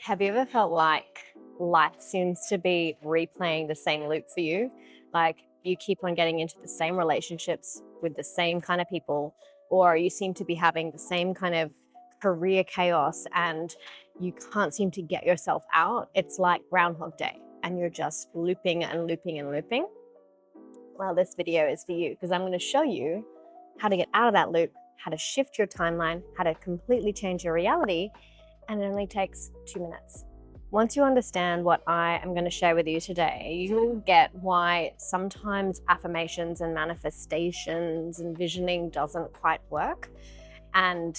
Have you ever felt like life seems to be replaying the same loop for you? Like you keep on getting into the same relationships with the same kind of people, or you seem to be having the same kind of career chaos and you can't seem to get yourself out? It's like Groundhog Day and you're just looping and looping and looping. Well, this video is for you because I'm going to show you how to get out of that loop, how to shift your timeline, how to completely change your reality, and it only takes 2 minutes. Once you understand what I am going to share with you today, you'll get why sometimes affirmations and manifestations and visioning doesn't quite work. And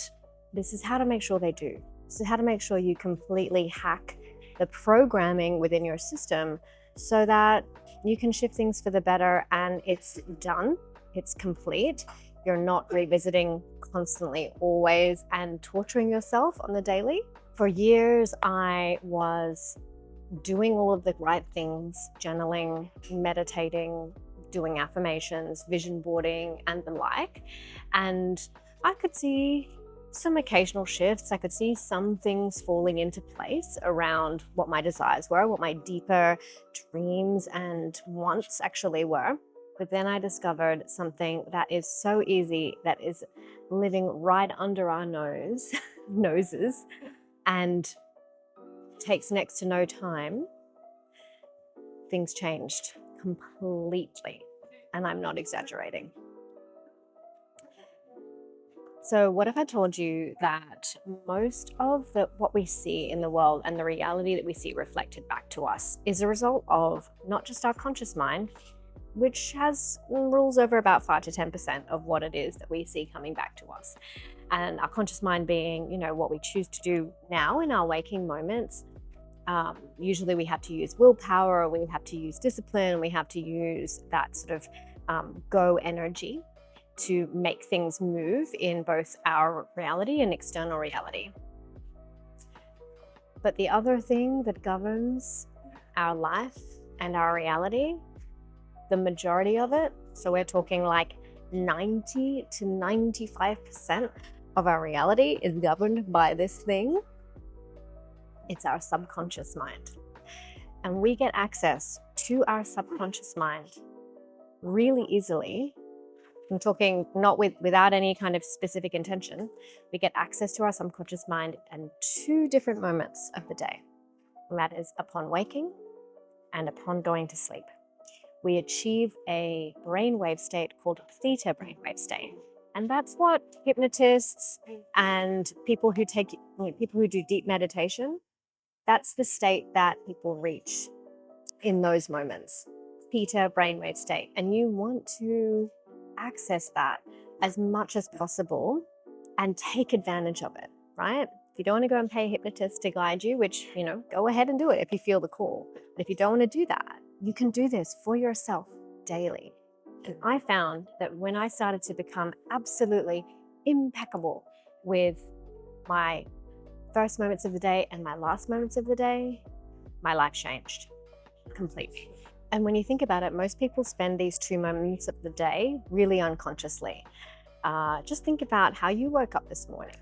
this is how to make sure they do. This is how to make sure you completely hack the programming within your system so that you can shift things for the better and it's done, it's complete. You're not revisiting constantly, always, and torturing yourself on the daily. For years, I was doing all of the right things, journaling, meditating, doing affirmations, vision boarding, and the like. And I could see some occasional shifts. I could see some things falling into place around what my desires were, what my deeper dreams and wants actually were. But then I discovered something that is so easy, that is living right under our noses, and takes next to no time. Things changed completely, and I'm not exaggerating. So what if I told you that most of what we see in the world and the reality that we see reflected back to us is a result of not just our conscious mind, which has rules over about 5 to 10% of what it is that we see coming back to us. And our conscious mind being, what we choose to do now in our waking moments. Usually we have to use willpower, we have to use discipline, we have to use that sort of go energy to make things move in both our reality and external reality. But the other thing that governs our life and our reality, the majority of it, so we're talking like 90 to 95% of our reality is governed by this thing. It's our subconscious mind. And we get access to our subconscious mind really easily. I'm talking not without any kind of specific intention. We get access to our subconscious mind in 2 different moments of the day. And that is upon waking and upon going to sleep. We achieve a brainwave state called theta brainwave state. And that's what hypnotists and people who do deep meditation, that's the state that people reach in those moments, theta brainwave state. And you want to access that as much as possible and take advantage of it, right? If you don't want to go and pay a hypnotist to guide you, which, go ahead and do it if you feel the call. But if you don't want to do that, you can do this for yourself daily. And I found that when I started to become absolutely impeccable with my first moments of the day and my last moments of the day, my life changed completely. And when you think about it, most people spend these 2 moments of the day really unconsciously. Just think about how you woke up this morning.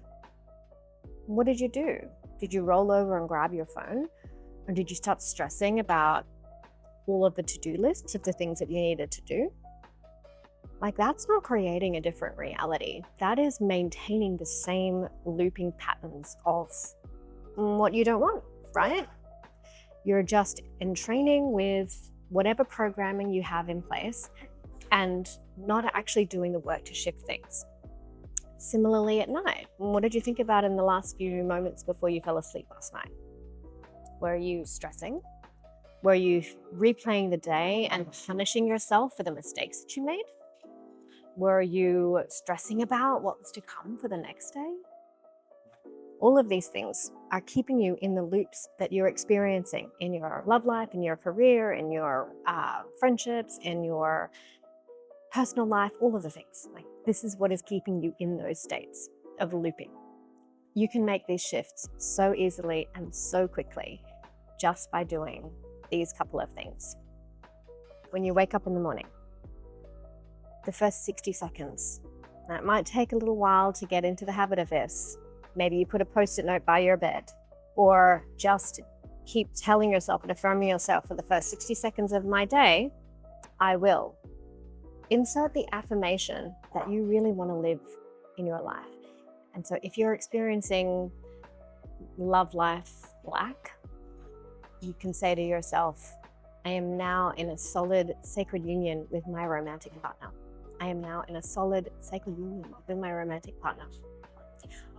What did you do? Did you roll over and grab your phone? Or did you start stressing about all of the to-do lists of the things that you needed to do? Like, that's not creating a different reality. That is maintaining the same looping patterns of what you don't want, right? You're just entraining with whatever programming you have in place and not actually doing the work to shift things. Similarly at night, what did you think about in the last few moments before you fell asleep last night? Were you stressing? Were you replaying the day and punishing yourself for the mistakes that you made? Were you stressing about what was to come for the next day? All of these things are keeping you in the loops that you're experiencing in your love life, in your career, in your friendships, in your personal life, all of the things. Like, this is what is keeping you in those states of looping. You can make these shifts so easily and so quickly just by doing these couple of things. When you wake up in the morning, the first 60 seconds, that might take a little while to get into the habit of this. Maybe you put a Post-it note by your bed. or just keep telling yourself and affirming yourself, for the first 60 seconds of my day, I will. Insert the affirmation that you really want to live in your life. And so if you're experiencing love life lack, you can say to yourself, I am now in a solid sacred union with my romantic partner. I am now in a solid sacred union with my romantic partner.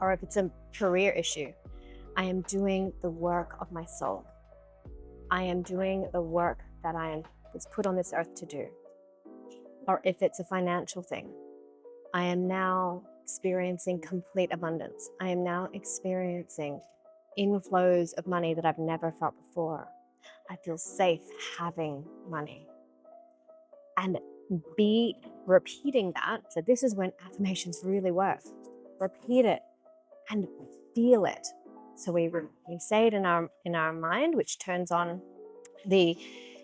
Or if it's a career issue, I am doing the work of my soul. I am doing the work that I was put on this earth to do. Or if it's a financial thing, I am now experiencing complete abundance. I am now experiencing inflows of money that I've never felt before. I feel safe having money. And be repeating that. So this is when affirmations really work. Repeat it and feel it. So we say it in our mind, which turns on the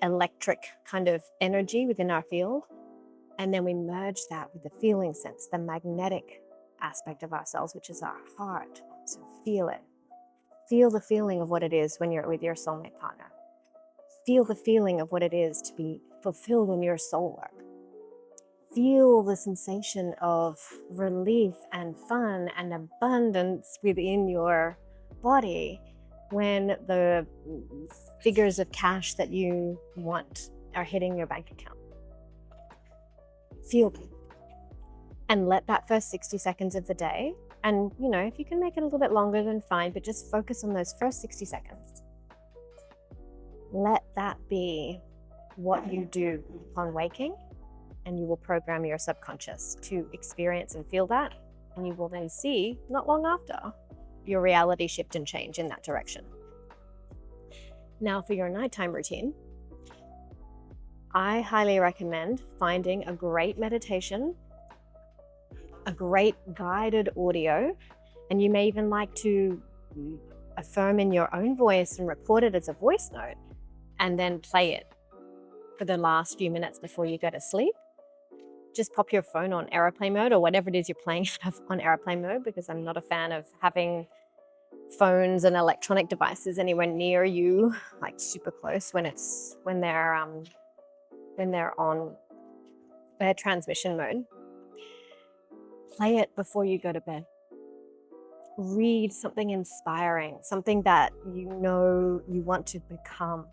electric kind of energy within our field. And then we merge that with the feeling sense, the magnetic aspect of ourselves, which is our heart. So feel it. Feel the feeling of what it is when you're with your soulmate partner. Feel the feeling of what it is to be fulfilled in your soul work. Feel the sensation of relief and fun and abundance within your body when the figures of cash that you want are hitting your bank account. Feel them. And let that first 60 seconds of the day, and if you can make it a little bit longer, then fine, but just focus on those first 60 seconds. Let that be what you do upon waking, and you will program your subconscious to experience and feel that, and you will then see, not long after, your reality shift and change in that direction. Now for your nighttime routine, I highly recommend finding a great meditation, a great guided audio, and you may even like to affirm in your own voice and record it as a voice note and then play it for the last few minutes before you go to sleep. Just pop your phone on airplane mode or whatever it is you're playing on airplane mode, because I'm not a fan of having phones and electronic devices anywhere near you, like super close when they're on air transmission mode. Play it before you go to bed. Read something inspiring, something that you want to become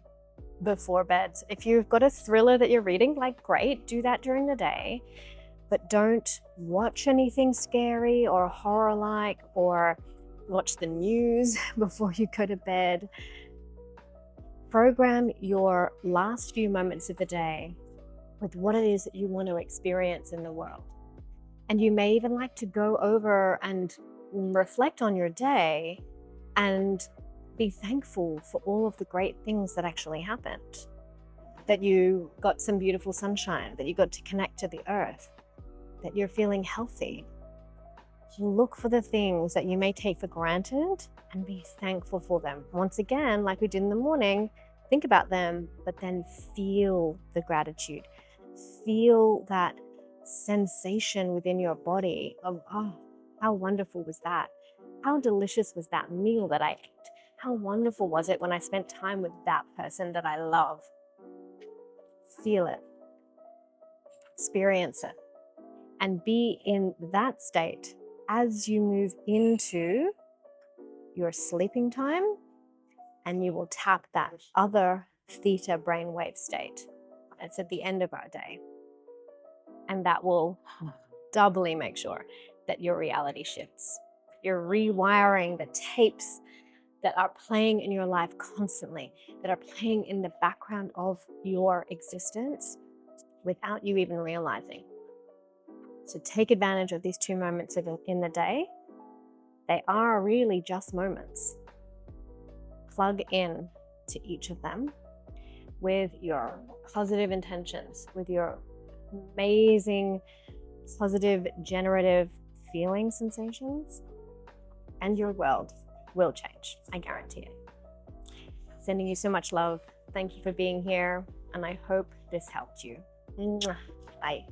before bed. If you've got a thriller that you're reading, great, do that during the day, but don't watch anything scary or horror-like or watch the news before you go to bed. Program your last few moments of the day with what it is that you want to experience in the world. And you may even like to go over and reflect on your day and be thankful for all of the great things that actually happened. That you got some beautiful sunshine, that you got to connect to the earth, that you're feeling healthy. Look for the things that you may take for granted and be thankful for them. Once again, like we did in the morning, think about them, but then feel the gratitude. Feel that sensation within your body of, oh, how wonderful was that? How delicious was that meal that I ate? How wonderful was it when I spent time with that person that I love? Feel it, experience it, and be in that state as you move into your sleeping time, and you will tap that other theta brainwave state. It's at the end of our day. And that will doubly make sure that your reality shifts. You're rewiring the tapes that are playing in your life constantly, that are playing in the background of your existence without you even realizing. So take advantage of these 2 moments in the day. They are really just moments. Plug in to each of them with your positive intentions, with your amazing, positive, generative feeling sensations, and your world will change. I guarantee it. Sending you so much love. Thank you for being here, and I hope this helped you. Bye.